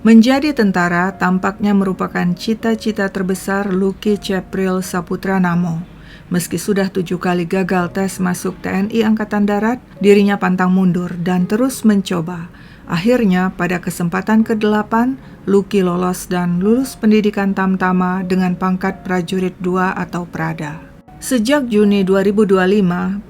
Menjadi tentara tampaknya merupakan cita-cita terbesar Lucky Cepril Saputra Namo. Meski sudah 7 kali gagal tes masuk TNI Angkatan Darat, dirinya pantang mundur dan terus mencoba. Akhirnya, pada kesempatan ke-8, Lucky lolos dan lulus pendidikan tamtama dengan pangkat prajurit 2 atau Prada. Sejak Juni 2025,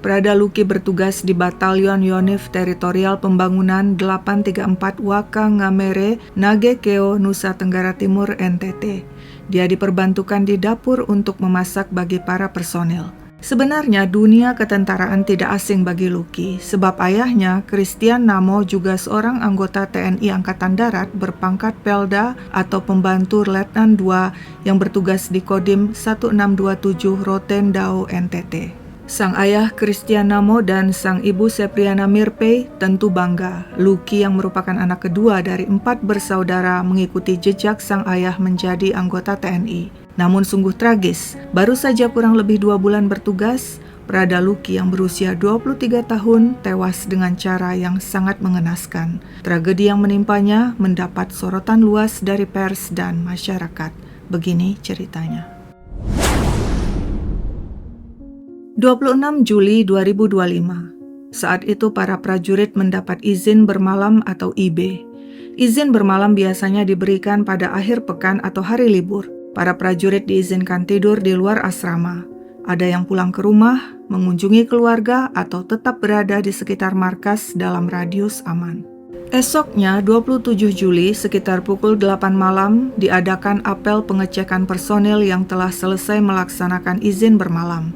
Prada Lucky bertugas di Batalion Yonif Teritorial Pembangunan 834 Waka Ngamere, Nagekeo, Nusa Tenggara Timur, NTT. Dia diperbantukan di dapur untuk memasak bagi para personil. Sebenarnya dunia ketentaraan tidak asing bagi Lucky, sebab ayahnya, Christian Namo, juga seorang anggota TNI Angkatan Darat berpangkat Pelda atau Pembantu Letnan II yang bertugas di Kodim 1627 Rotendao, NTT. Sang ayah Christian Namo dan sang ibu Sepriana Mirpei tentu bangga. Lucky yang merupakan anak kedua dari 4 bersaudara mengikuti jejak sang ayah menjadi anggota TNI. Namun sungguh tragis, baru saja kurang lebih 2 bulan bertugas, Prada Lucky yang berusia 23 tahun tewas dengan cara yang sangat mengenaskan. Tragedi yang menimpanya mendapat sorotan luas dari pers dan masyarakat. Begini ceritanya. 26 Juli 2025. Saat itu para prajurit mendapat izin bermalam atau IB. Izin bermalam biasanya diberikan pada akhir pekan atau hari libur. Para prajurit diizinkan tidur di luar asrama. Ada yang pulang ke rumah, mengunjungi keluarga, atau tetap berada di sekitar markas dalam radius aman. Esoknya, 27 Juli, sekitar pukul 8 malam, diadakan apel pengecekan personil yang telah selesai melaksanakan izin bermalam.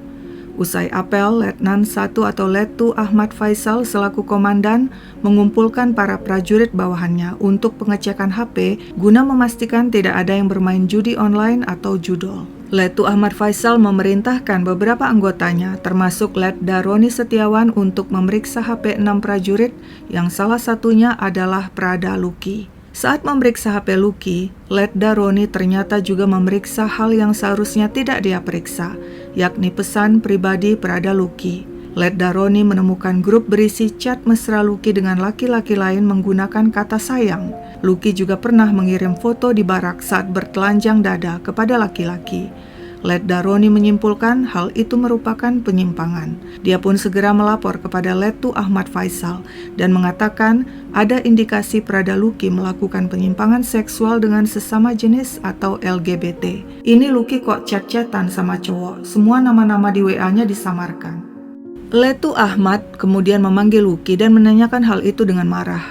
Usai apel, Letnan 1 atau Letu Ahmad Faisal selaku komandan mengumpulkan para prajurit bawahannya untuk pengecekan HP guna memastikan tidak ada yang bermain judi online atau judol. Letu Ahmad Faisal memerintahkan beberapa anggotanya, termasuk Letda Roni Setiawan, untuk memeriksa HP 6 prajurit yang salah satunya adalah Prada Lucky. Saat memeriksa HP Lucky, Letda Roni ternyata juga memeriksa hal yang seharusnya tidak dia periksa, yakni pesan pribadi Prada Lucky. Letda Roni menemukan grup berisi chat mesra Lucky dengan laki-laki lain menggunakan kata sayang. Lucky juga pernah mengirim foto di barak saat bertelanjang dada kepada laki-laki. Letda Roni menyimpulkan hal itu merupakan penyimpangan. Dia pun segera melapor kepada Letu Ahmad Faisal dan mengatakan ada indikasi Prada Lucky melakukan penyimpangan seksual dengan sesama jenis atau LGBT. Ini Lucky kok chat-chatan sama cowok, semua nama-nama di WA-nya disamarkan. Letu Ahmad kemudian memanggil Lucky dan menanyakan hal itu dengan marah.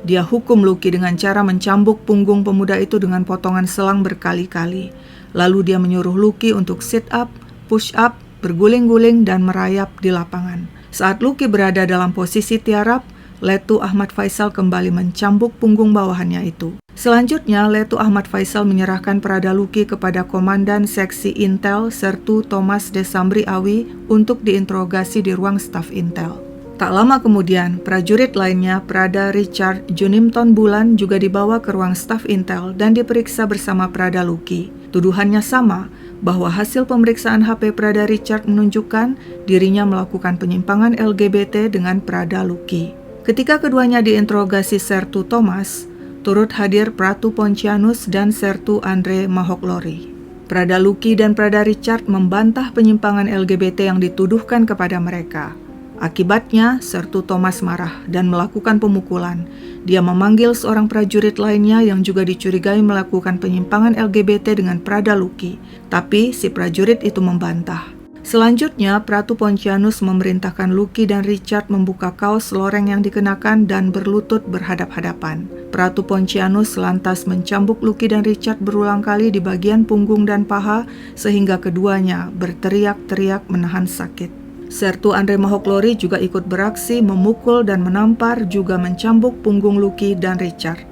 Dia hukum Lucky dengan cara mencambuk punggung pemuda itu dengan potongan selang berkali-kali. Lalu dia menyuruh Lucky untuk sit up, push up, berguling-guling, dan merayap di lapangan. Saat Lucky berada dalam posisi tiarap, Letu Ahmad Faisal kembali mencambuk punggung bawahannya itu. Selanjutnya, Letu Ahmad Faisal menyerahkan Prada Lucky kepada Komandan Seksi Intel Sertu Thomas Desambri Awi untuk diinterogasi di ruang staf Intel. Tak lama kemudian, prajurit lainnya, Prada Richard Junimton Bulan, juga dibawa ke ruang staf Intel dan diperiksa bersama Prada Lucky. Tuduhannya sama, bahwa hasil pemeriksaan HP Prada Richard menunjukkan dirinya melakukan penyimpangan LGBT dengan Prada Lucky. Ketika keduanya diinterogasi Sertu Thomas, turut hadir Pratu Poncianus dan Sertu Andre Mahoklori. Prada Lucky dan Prada Richard membantah penyimpangan LGBT yang dituduhkan kepada mereka. Akibatnya, Sertu Thomas marah dan melakukan pemukulan. Dia memanggil seorang prajurit lainnya yang juga dicurigai melakukan penyimpangan LGBT dengan Prada Lucky, tapi si prajurit itu membantah. Selanjutnya, Pratu Poncianus memerintahkan Lucky dan Richard membuka kaos loreng yang dikenakan dan berlutut berhadap-hadapan. Pratu Poncianus lantas mencambuk Lucky dan Richard berulang kali di bagian punggung dan paha sehingga keduanya berteriak-teriak menahan sakit. Sertu Andre Mahoklori juga ikut beraksi memukul dan menampar juga mencambuk punggung Lucky dan Richard.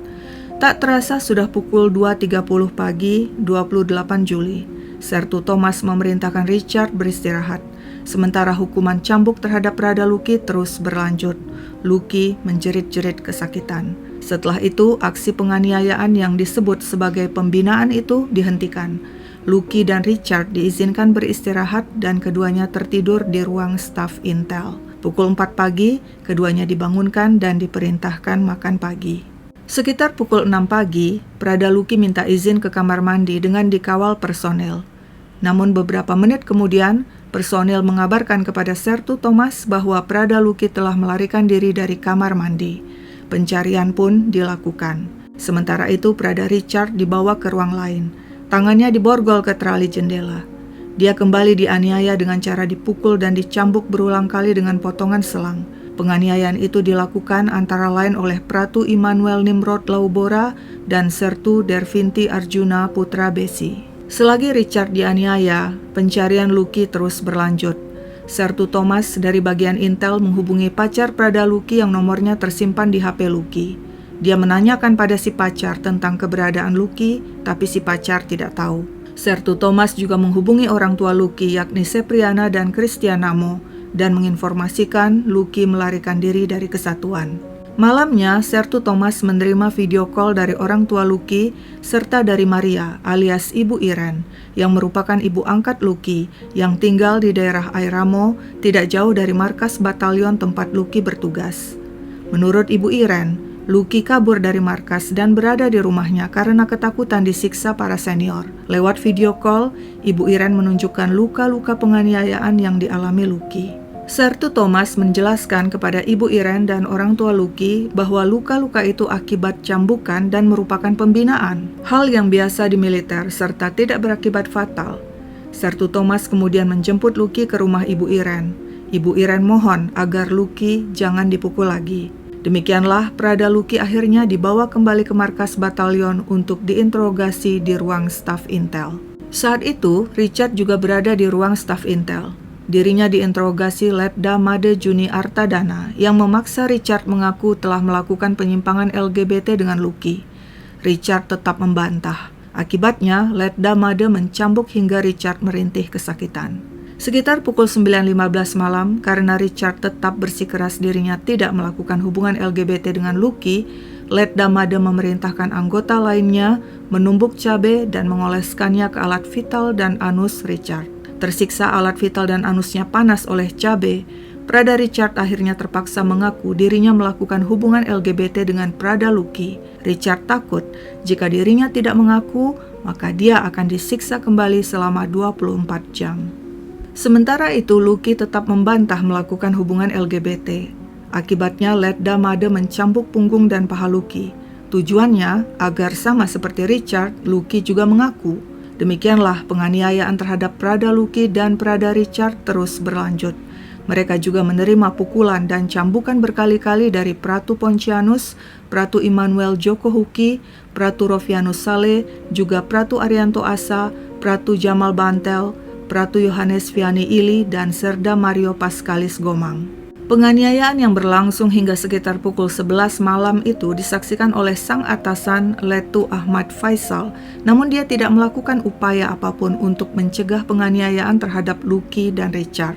Tak terasa sudah pukul 2.30 pagi 28 Juli. Sertu Thomas memerintahkan Richard beristirahat. Sementara hukuman cambuk terhadap Prada Lucky terus berlanjut. Lucky menjerit-jerit kesakitan. Setelah itu, aksi penganiayaan yang disebut sebagai pembinaan itu dihentikan. Lucky dan Richard diizinkan beristirahat dan keduanya tertidur di ruang staf Intel. Pukul 4 pagi, keduanya dibangunkan dan diperintahkan makan pagi. Sekitar pukul 6 pagi, Prada Luki minta izin ke kamar mandi dengan dikawal personel. Namun beberapa menit kemudian, personel mengabarkan kepada Sertu Thomas bahwa Prada Luki telah melarikan diri dari kamar mandi. Pencarian pun dilakukan. Sementara itu, Prada Richard dibawa ke ruang lain. Tangannya diborgol ke trali jendela. Dia kembali dianiaya dengan cara dipukul dan dicambuk berulang kali dengan potongan selang. Penganiayaan itu dilakukan antara lain oleh Pratu Immanuel Nimrod Laubora dan Sertu Dervinti Arjuna Putra Besi. Selagi Richard dianiaya, pencarian Luki terus berlanjut. Sertu Thomas dari bagian intel menghubungi pacar Prada Luki yang nomornya tersimpan di HP Luki. Dia menanyakan pada si pacar tentang keberadaan Luki, tapi si pacar tidak tahu. Sertu Thomas juga menghubungi orang tua Luki yakni Sepriana dan Kristianamo dan menginformasikan Luki melarikan diri dari kesatuan. Malamnya, Sertu Thomas menerima video call dari orang tua Luki serta dari Maria alias Ibu Iren yang merupakan ibu angkat Luki yang tinggal di daerah Airamo tidak jauh dari markas batalion tempat Luki bertugas. Menurut Ibu Iren, Luki kabur dari markas dan berada di rumahnya karena ketakutan disiksa para senior. Lewat video call, Ibu Iren menunjukkan luka-luka penganiayaan yang dialami Luki. Sertu Thomas menjelaskan kepada Ibu Iren dan orang tua Luki bahwa luka-luka itu akibat cambukan dan merupakan pembinaan, hal yang biasa di militer serta tidak berakibat fatal. Sertu Thomas kemudian menjemput Luki ke rumah Ibu Iren. Ibu Iren mohon agar Luki jangan dipukul lagi. Demikianlah Prada Luki akhirnya dibawa kembali ke markas batalion untuk diinterogasi di ruang staf intel. Saat itu, Richard juga berada di ruang staf intel. Dirinya diinterogasi Letda Made Juni Artadana yang memaksa Richard mengaku telah melakukan penyimpangan LGBT dengan Luki. Richard tetap membantah. Akibatnya, Letda Made mencambuk hingga Richard merintih kesakitan. Sekitar pukul 9.15 malam, karena Richard tetap bersikeras dirinya tidak melakukan hubungan LGBT dengan Luki, Letda Made memerintahkan anggota lainnya menumbuk cabai dan mengoleskannya ke alat vital dan anus Richard. Tersiksa alat vital dan anusnya panas oleh cabai, Prada Richard akhirnya terpaksa mengaku dirinya melakukan hubungan LGBT dengan Prada Luki. Richard takut jika dirinya tidak mengaku, maka dia akan disiksa kembali selama 24 jam. Sementara itu, Luki tetap membantah melakukan hubungan LGBT. Akibatnya, Letda Made mencambuk punggung dan paha Luki. Tujuannya agar sama seperti Richard, Luki juga mengaku. Demikianlah penganiayaan terhadap Prada Luki dan Prada Richard terus berlanjut. Mereka juga menerima pukulan dan cambukan berkali-kali dari Pratu Poncianus, Pratu Immanuel Joko Huki, Pratu Rofianus Saleh, juga Pratu Arianto Asa, Pratu Jamal Bantel, Pratu Yohanes Viani Ili, dan Serda Mario Pascalis Gomang. Penganiayaan yang berlangsung hingga sekitar pukul 11 malam itu disaksikan oleh sang atasan Letu Ahmad Faisal, namun dia tidak melakukan upaya apapun untuk mencegah penganiayaan terhadap Luki dan Richard.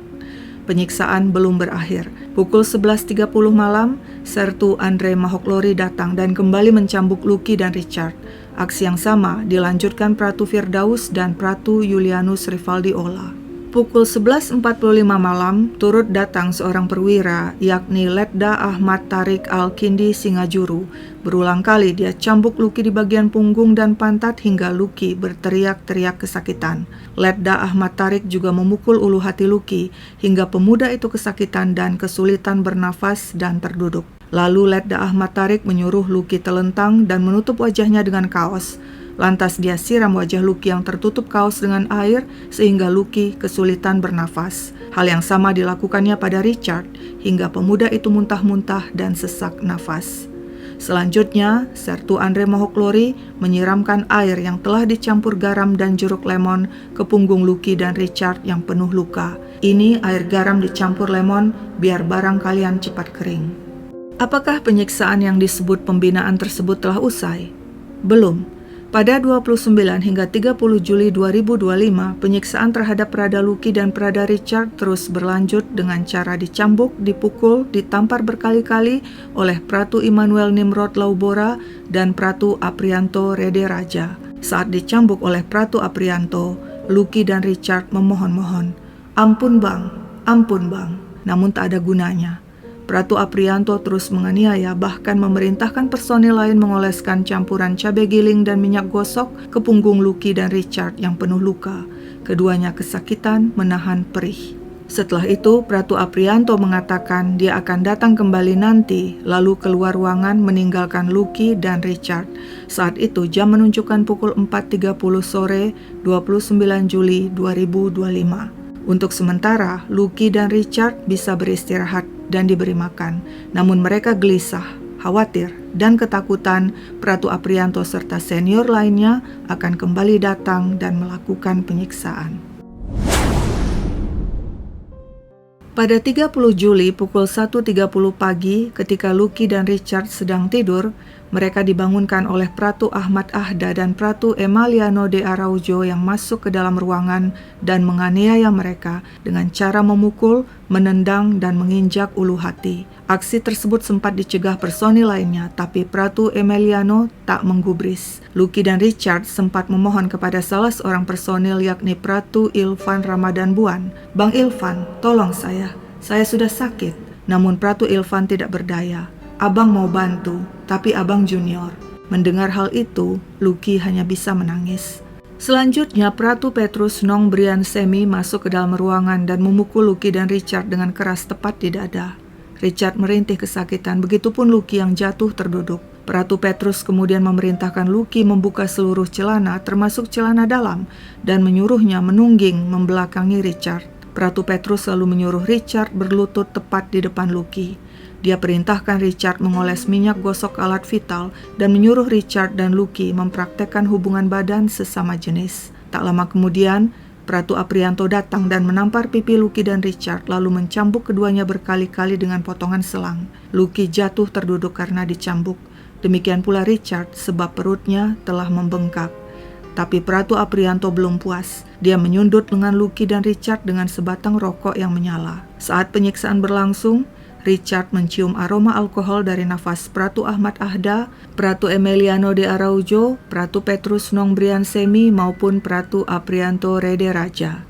Penyiksaan belum berakhir. Pukul 11.30 malam, Sertu Andre Mahoklori datang dan kembali mencambuk Luki dan Richard. Aksi yang sama dilanjutkan Pratu Firdaus dan Pratu Julianus Rivaldi Ola. Pukul 11.45 malam, turut datang seorang perwira, yakni Letda Ahmad Tarik Al-Kindi Singajuru. Berulang kali dia cambuk Luki di bagian punggung dan pantat hingga Luki berteriak-teriak kesakitan. Letda Ahmad Tarik juga memukul ulu hati Luki hingga pemuda itu kesakitan dan kesulitan bernafas dan terduduk. Lalu Letda Ahmad Tarik menyuruh Luki telentang dan menutup wajahnya dengan kaos. Lantas dia siram wajah Luki yang tertutup kaos dengan air sehingga Luki kesulitan bernafas. Hal yang sama dilakukannya pada Richard hingga pemuda itu muntah-muntah dan sesak nafas. Selanjutnya, Sertu Andre Mahoklori menyiramkan air yang telah dicampur garam dan jeruk lemon ke punggung Luki dan Richard yang penuh luka. Ini air garam dicampur lemon biar barang kalian cepat kering. Apakah penyiksaan yang disebut pembinaan tersebut telah usai? Belum. Pada 29 hingga 30 Juli 2025, penyiksaan terhadap Prada Luki dan Prada Richard terus berlanjut dengan cara dicambuk, dipukul, ditampar berkali-kali oleh Pratu Immanuel Nimrod Laubora dan Pratu Aprianto Rede Raja. Saat dicambuk oleh Pratu Aprianto, Luki dan Richard memohon-mohon, "Ampun bang, ampun bang," namun tak ada gunanya. Pratu Aprianto terus menganiaya, bahkan memerintahkan personil lain mengoleskan campuran cabai giling dan minyak gosok ke punggung Lucky dan Richard yang penuh luka. Keduanya kesakitan menahan perih. Setelah itu, Pratu Aprianto mengatakan dia akan datang kembali nanti, lalu keluar ruangan meninggalkan Lucky dan Richard. Saat itu jam menunjukkan pukul 4.30 sore 29 Juli 2025. Untuk sementara, Lucky dan Richard bisa beristirahat dan diberi makan. Namun mereka gelisah, khawatir, dan ketakutan Pratu Aprianto serta senior lainnya akan kembali datang dan melakukan penyiksaan. Pada 30 Juli pukul 1.30 pagi, ketika Lucky dan Richard sedang tidur, mereka dibangunkan oleh Pratu Ahmad Ahda dan Pratu Emiliano de Araujo yang masuk ke dalam ruangan dan menganiaya mereka dengan cara memukul, menendang, dan menginjak ulu hati. Aksi tersebut sempat dicegah personil lainnya, tapi Pratu Emiliano tak menggubris. Lucky dan Richard sempat memohon kepada salah seorang personil yakni Pratu Ilvan Ramadan Buan, "Bang Ilvan, tolong saya sudah sakit." Namun Pratu Ilvan tidak berdaya. "Abang mau bantu, tapi abang junior." Mendengar hal itu, Lucky hanya bisa menangis. Selanjutnya, Pratu Petrus Nong Brian Semi masuk ke dalam ruangan dan memukul Lucky dan Richard dengan keras tepat di dada. Richard merintih kesakitan, begitupun Lucky yang jatuh terduduk. Pratu Petrus kemudian memerintahkan Lucky membuka seluruh celana, termasuk celana dalam, dan menyuruhnya menungging membelakangi Richard. Pratu Petrus lalu menyuruh Richard berlutut tepat di depan Lucky. Dia perintahkan Richard mengoles minyak gosok alat vital dan menyuruh Richard dan Lucky mempraktekkan hubungan badan sesama jenis. Tak lama kemudian, Pratu Aprianto datang dan menampar pipi Lucky dan Richard lalu mencambuk keduanya berkali-kali dengan potongan selang. Lucky jatuh terduduk karena dicambuk. Demikian pula Richard sebab perutnya telah membengkak. Tapi Pratu Aprianto belum puas. Dia menyundut lengan Lucky dan Richard dengan sebatang rokok yang menyala. Saat penyiksaan berlangsung, Richard mencium aroma alkohol dari nafas Pratu Ahmad Ahda, Pratu Emiliano de Araujo, Pratu Petrus Nong Brian Semi maupun Pratu Aprianto Rede Raja.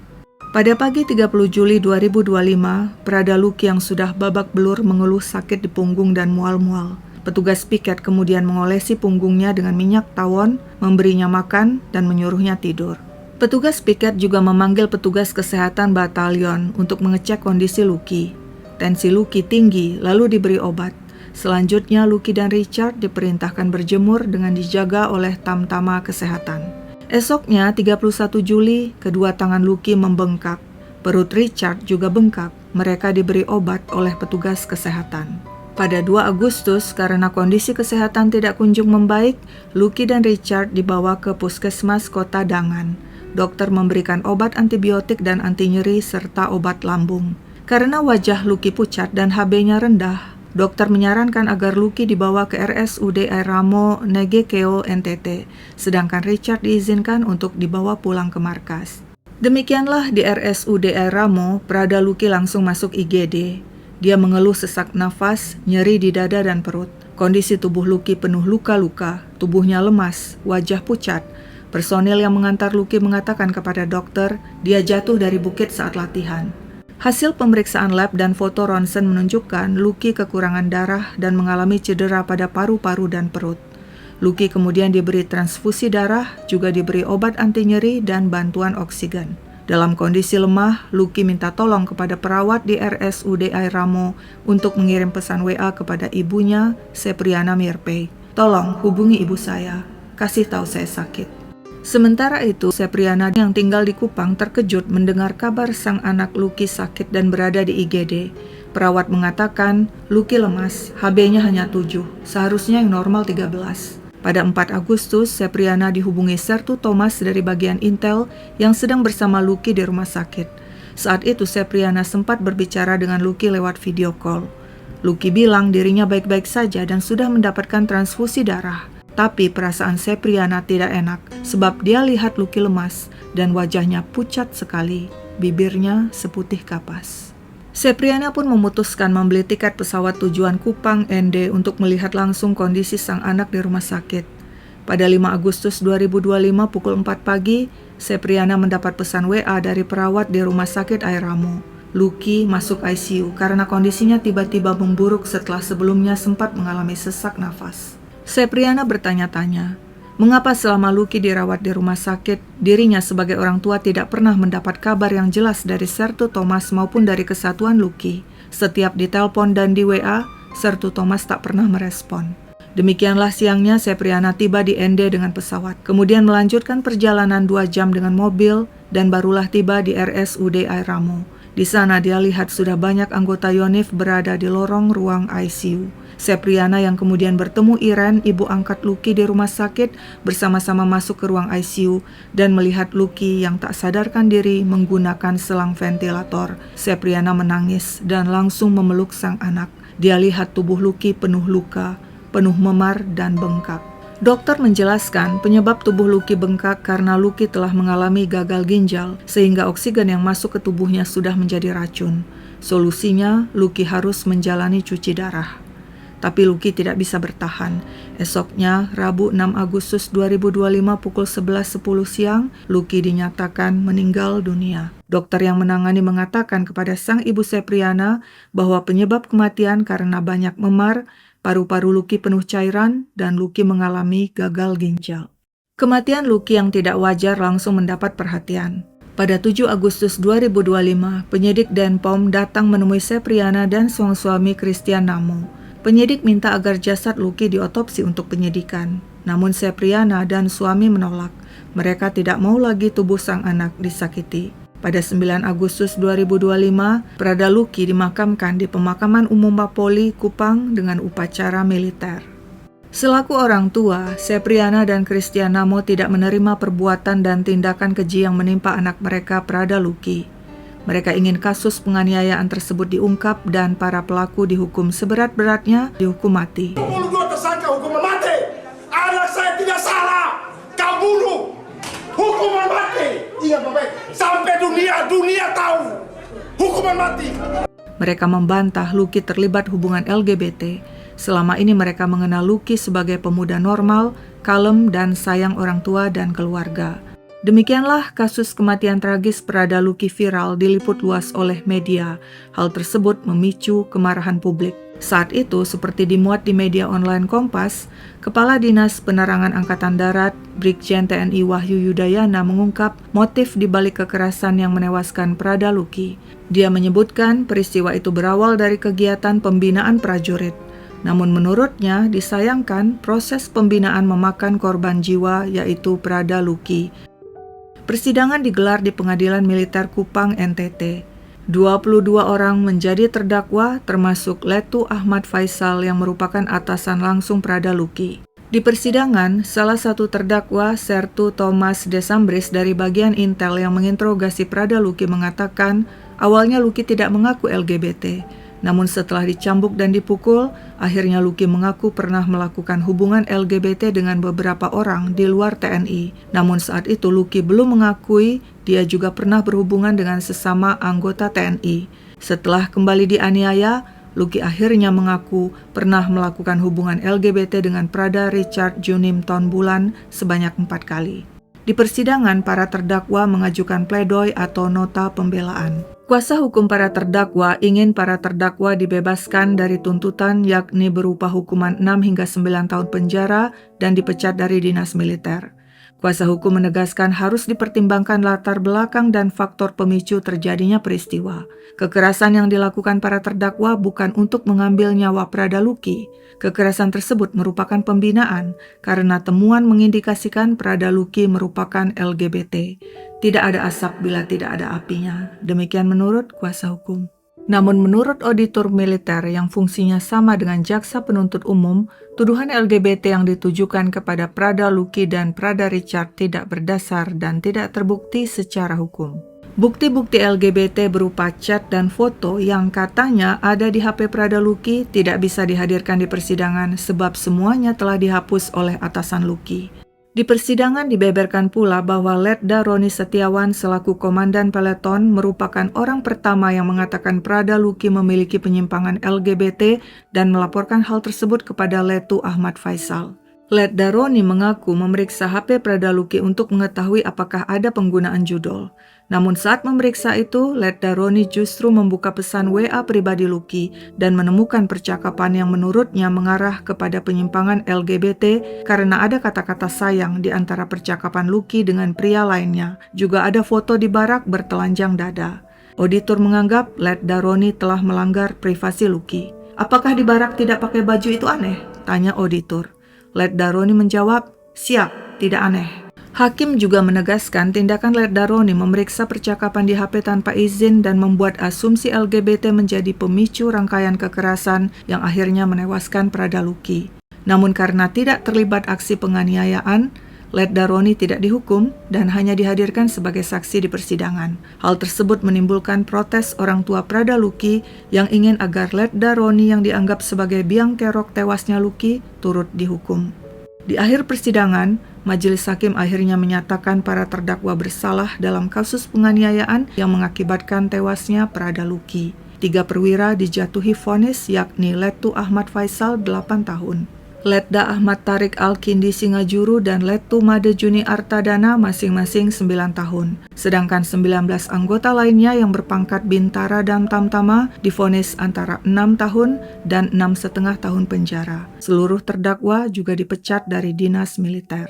Pada pagi 30 Juli 2025, Prada Lucky yang sudah babak belur mengeluh sakit di punggung dan mual-mual. Petugas piket kemudian mengolesi punggungnya dengan minyak tawon, memberinya makan, dan menyuruhnya tidur. Petugas piket juga memanggil petugas kesehatan batalion untuk mengecek kondisi Lucky. Tensi Lucky tinggi, lalu diberi obat. Selanjutnya Lucky dan Richard diperintahkan berjemur dengan dijaga oleh tamtama kesehatan. Esoknya 31 Juli, kedua tangan Lucky membengkak. Perut Richard juga bengkak. Mereka diberi obat oleh petugas kesehatan. Pada 2 Agustus, karena kondisi kesehatan tidak kunjung membaik, Lucky dan Richard dibawa ke puskesmas Kota Dangan. Dokter memberikan obat antibiotik dan anti nyeri serta obat lambung. Karena wajah Lucky pucat dan HB-nya rendah, dokter menyarankan agar Lucky dibawa ke RSUD Air Ramo Negekeo NTT, sedangkan Richard diizinkan untuk dibawa pulang ke markas. Demikianlah di RSUD Air Ramo, Prada Lucky langsung masuk IGD. Dia mengeluh sesak nafas, nyeri di dada dan perut. Kondisi tubuh Lucky penuh luka-luka, tubuhnya lemas, wajah pucat. Personil yang mengantar Lucky mengatakan kepada dokter, dia jatuh dari bukit saat latihan. Hasil pemeriksaan lab dan foto ronsen menunjukkan Lucky kekurangan darah dan mengalami cedera pada paru-paru dan perut. Lucky kemudian diberi transfusi darah, juga diberi obat anti nyeri dan bantuan oksigen. Dalam kondisi lemah, Lucky minta tolong kepada perawat di RSUD Air Ramo untuk mengirim pesan WA kepada ibunya, Sepriana Mirpei. "Tolong hubungi ibu saya, kasih tahu saya sakit." Sementara itu, Sepriana yang tinggal di Kupang terkejut mendengar kabar sang anak Lucky sakit dan berada di IGD. Perawat mengatakan, Lucky lemas, HB-nya hanya 7, seharusnya yang normal 13. Pada 4 Agustus, Sepriana dihubungi Sertu Thomas dari bagian Intel yang sedang bersama Lucky di rumah sakit. Saat itu Sepriana sempat berbicara dengan Lucky lewat video call. Lucky bilang dirinya baik-baik saja dan sudah mendapatkan transfusi darah. Tapi perasaan Sepriana tidak enak sebab dia lihat Lucky lemas dan wajahnya pucat sekali, bibirnya seputih kapas. Sepriana pun memutuskan membeli tiket pesawat tujuan Kupang ND untuk melihat langsung kondisi sang anak di rumah sakit. Pada 5 Agustus 2025 pukul 4 pagi, Sepriana mendapat pesan WA dari perawat di rumah sakit Air Ramo. Lucky masuk ICU karena kondisinya tiba-tiba memburuk setelah sebelumnya sempat mengalami sesak nafas. Sepriana bertanya-tanya, mengapa selama Lucky dirawat di rumah sakit, dirinya sebagai orang tua tidak pernah mendapat kabar yang jelas dari Sertu Thomas maupun dari kesatuan Lucky. Setiap ditelepon dan di WA, Sertu Thomas tak pernah merespon. Demikianlah siangnya Sepriana tiba di ND dengan pesawat, kemudian melanjutkan perjalanan 2 jam dengan mobil, dan barulah tiba di RSUD Air Ramo. Di sana dia lihat sudah banyak anggota Yonif berada di lorong ruang ICU. Sepriana yang kemudian bertemu Iren, ibu angkat Lucky di rumah sakit, bersama-sama masuk ke ruang ICU dan melihat Lucky yang tak sadarkan diri menggunakan selang ventilator. Sepriana menangis dan langsung memeluk sang anak. Dia lihat tubuh Lucky penuh luka, penuh memar dan bengkak. Dokter menjelaskan penyebab tubuh Lucky bengkak karena Lucky telah mengalami gagal ginjal sehingga oksigen yang masuk ke tubuhnya sudah menjadi racun. Solusinya, Lucky harus menjalani cuci darah. Tapi Lucky tidak bisa bertahan. Esoknya, Rabu 6 Agustus 2025 pukul 11.10 siang, Lucky dinyatakan meninggal dunia. Dokter yang menangani mengatakan kepada sang ibu Sepriana bahwa penyebab kematian karena banyak memar, paru-paru Lucky penuh cairan, dan Lucky mengalami gagal ginjal. Kematian Lucky yang tidak wajar langsung mendapat perhatian. Pada 7 Agustus 2025, penyidik Denpom datang menemui Sepriana dan sang suami Christian Namo. Penyidik minta agar jasad Lucky diotopsi untuk penyidikan. Namun Sepriana dan suami menolak. Mereka tidak mau lagi tubuh sang anak disakiti. Pada 9 Agustus 2025, Prada Lucky dimakamkan di Pemakaman Umum Mapolri, Kupang dengan upacara militer. Selaku orang tua, Sepriana dan Christian Namo tidak menerima perbuatan dan tindakan keji yang menimpa anak mereka, Prada Lucky. Mereka ingin kasus penganiayaan tersebut diungkap dan para pelaku dihukum seberat-beratnya, dihukum mati. 22 tersangka hukuman mati. Anak saya tidak salah. Kau bunuh. Hukuman mati. Ingat baik-baik. Sampai dunia tahu. Hukuman mati. Mereka membantah Lucky terlibat hubungan LGBT. Selama ini mereka mengenal Lucky sebagai pemuda normal, kalem, dan sayang orang tua dan keluarga. Demikianlah kasus kematian tragis Prada Lucky viral diliput luas oleh media. Hal tersebut memicu kemarahan publik. Saat itu, seperti dimuat di media online Kompas, Kepala Dinas Penerangan Angkatan Darat, Brigjen TNI Wahyu Yudayana mengungkap motif dibalik kekerasan yang menewaskan Prada Lucky. Dia menyebutkan peristiwa itu berawal dari kegiatan pembinaan prajurit. Namun menurutnya disayangkan proses pembinaan memakan korban jiwa yaitu Prada Lucky. Persidangan digelar di Pengadilan Militer Kupang, NTT. 22 orang menjadi terdakwa termasuk Letu Ahmad Faisal yang merupakan atasan langsung Prada Lucky. Di persidangan, salah satu terdakwa, Sertu Thomas Desambris dari bagian Intel yang menginterogasi Prada Lucky mengatakan awalnya Lucky tidak mengaku LGBT. Namun setelah dicambuk dan dipukul, akhirnya Lucky mengaku pernah melakukan hubungan LGBT dengan beberapa orang di luar TNI. Namun saat itu Lucky belum mengakui dia juga pernah berhubungan dengan sesama anggota TNI. Setelah kembali dianiaya, Lucky akhirnya mengaku pernah melakukan hubungan LGBT dengan Prada Richard Junim Tonbulan sebanyak 4 kali. Di persidangan, para terdakwa mengajukan pledoi atau nota pembelaan. Kuasa hukum para terdakwa ingin para terdakwa dibebaskan dari tuntutan yakni berupa hukuman 6 hingga 9 tahun penjara dan dipecat dari dinas militer. Kuasa hukum menegaskan harus dipertimbangkan latar belakang dan faktor pemicu terjadinya peristiwa. Kekerasan yang dilakukan para terdakwa bukan untuk mengambil nyawa Prada Lucky. Kekerasan tersebut merupakan pembinaan karena temuan mengindikasikan Prada Lucky merupakan LGBT. Tidak ada asap bila tidak ada apinya. Demikian menurut kuasa hukum. Namun menurut auditor militer yang fungsinya sama dengan jaksa penuntut umum, tuduhan LGBT yang ditujukan kepada Prada Lucky dan Prada Richard tidak berdasar dan tidak terbukti secara hukum. Bukti-bukti LGBT berupa chat dan foto yang katanya ada di HP Prada Lucky tidak bisa dihadirkan di persidangan sebab semuanya telah dihapus oleh atasan Lucky. Di persidangan dibeberkan pula bahwa Letda Roni Setiawan selaku komandan peleton merupakan orang pertama yang mengatakan Prada Lucky memiliki penyimpangan LGBT dan melaporkan hal tersebut kepada Letu Ahmad Faisal. Ledda Roni mengaku memeriksa HP Prada Luki untuk mengetahui apakah ada penggunaan judul. Namun saat memeriksa itu, Ledda Roni justru membuka pesan WA pribadi Luki dan menemukan percakapan yang menurutnya mengarah kepada penyimpangan LGBT karena ada kata-kata sayang di antara percakapan Luki dengan pria lainnya. Juga ada foto di barak bertelanjang dada. Auditor menganggap Ledda Roni telah melanggar privasi Luki. Apakah di barak tidak pakai baju itu aneh? Tanya auditor. Ledda Roni menjawab, siap, tidak aneh. Hakim juga menegaskan tindakan Ledda Roni memeriksa percakapan di HP tanpa izin dan membuat asumsi LGBT menjadi pemicu rangkaian kekerasan yang akhirnya menewaskan Prada Luki. Namun karena tidak terlibat aksi penganiayaan, Ledda Roni tidak dihukum dan hanya dihadirkan sebagai saksi di persidangan. Hal tersebut menimbulkan protes orang tua Prada Luki yang ingin agar Ledda Roni yang dianggap sebagai biang kerok tewasnya Luki turut dihukum. Di akhir persidangan, majelis hakim akhirnya menyatakan para terdakwa bersalah dalam kasus penganiayaan yang mengakibatkan tewasnya Prada Luki. 3 perwira dijatuhi vonis yakni Lettu Ahmad Faisal 8 tahun. Letda Ahmad Tarik Al-Kindi Singajuru dan Lettu Made Juni Artadana masing-masing 9 tahun. Sedangkan 19 anggota lainnya yang berpangkat Bintara dan Tamtama divonis antara 6 tahun dan 6,5 tahun penjara. Seluruh terdakwa juga dipecat dari dinas militer.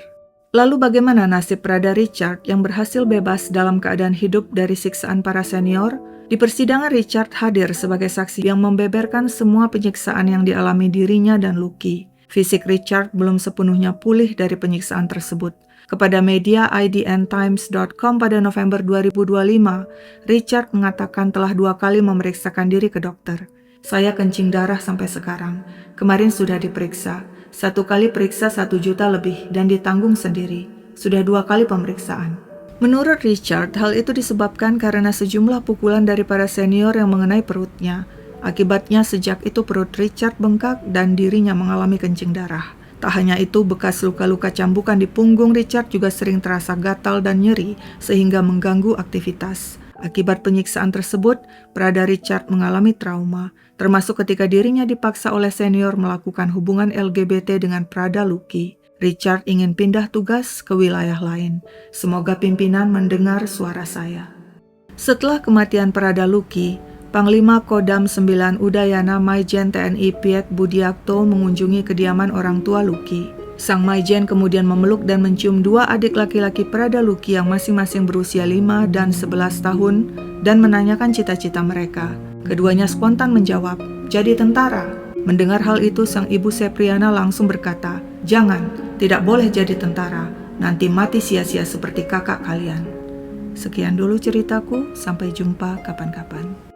Lalu bagaimana nasib Prada Richard yang berhasil bebas dalam keadaan hidup dari siksaan para senior? Di persidangan Richard hadir sebagai saksi yang membeberkan semua penyiksaan yang dialami dirinya dan Luki. Fisik Richard belum sepenuhnya pulih dari penyiksaan tersebut. Kepada media idntimes.com pada November 2025, Richard mengatakan telah 2 kali memeriksakan diri ke dokter. Saya kencing darah sampai sekarang. Kemarin sudah diperiksa. 1 kali periksa 1 juta lebih dan ditanggung sendiri. Sudah 2 kali pemeriksaan. Menurut Richard, hal itu disebabkan karena sejumlah pukulan dari para senior yang mengenai perutnya. Akibatnya sejak itu perut Richard bengkak dan dirinya mengalami kencing darah. Tak hanya itu, bekas luka-luka cambukan di punggung Richard juga sering terasa gatal dan nyeri sehingga mengganggu aktivitas. Akibat penyiksaan tersebut, Prada Richard mengalami trauma, termasuk ketika dirinya dipaksa oleh senior melakukan hubungan LGBT dengan Prada Luki. Richard ingin pindah tugas ke wilayah lain. Semoga pimpinan mendengar suara saya. Setelah kematian Prada Luki, Panglima Kodam 9 Udayana Maijen TNI Piek Budiakto mengunjungi kediaman orang tua Luki. Sang Maijen kemudian memeluk dan mencium 2 adik laki-laki Prada Luki yang masing-masing berusia 5 dan 11 tahun dan menanyakan cita-cita mereka. Keduanya spontan menjawab, jadi tentara. Mendengar hal itu, sang ibu Sepriana langsung berkata, jangan, tidak boleh jadi tentara, nanti mati sia-sia seperti kakak kalian. Sekian dulu ceritaku, sampai jumpa kapan-kapan.